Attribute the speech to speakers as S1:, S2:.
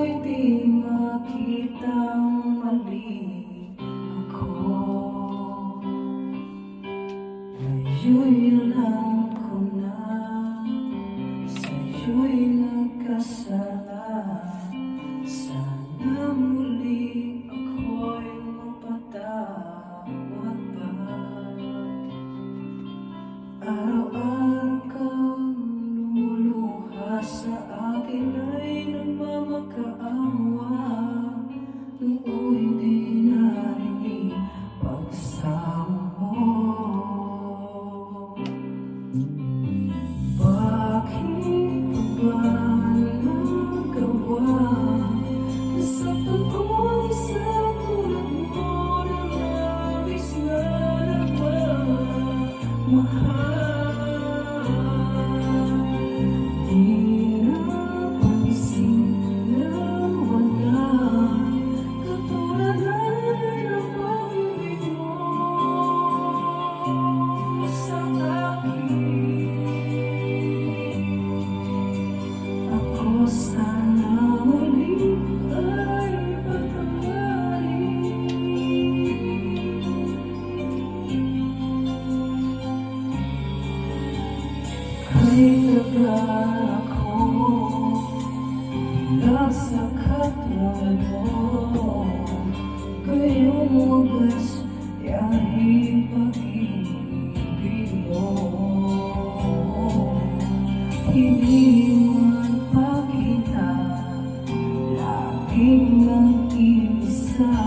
S1: ako'y di makitang mali ako. Ngayon'y alam ko na sa'yo'y nagkasala. Sana muli ako'y mapatawad pa. Araw-araw kang lumuluha sa akin ay nagmamakaawa. Nooy di narinig pagsama mo. Bakit ba nagawa? Nasaktan ko ang isang tulad mo na labis na nagmamahal. Di napansin na wala katulad na ng pag-ibig mo sa akin. Ako sana muli ay patawarin. Kahit tagal ako nasa katulad mo, ngayong wagas ay pag-ibig mo. Hindi man pa kita laging nag-iisa.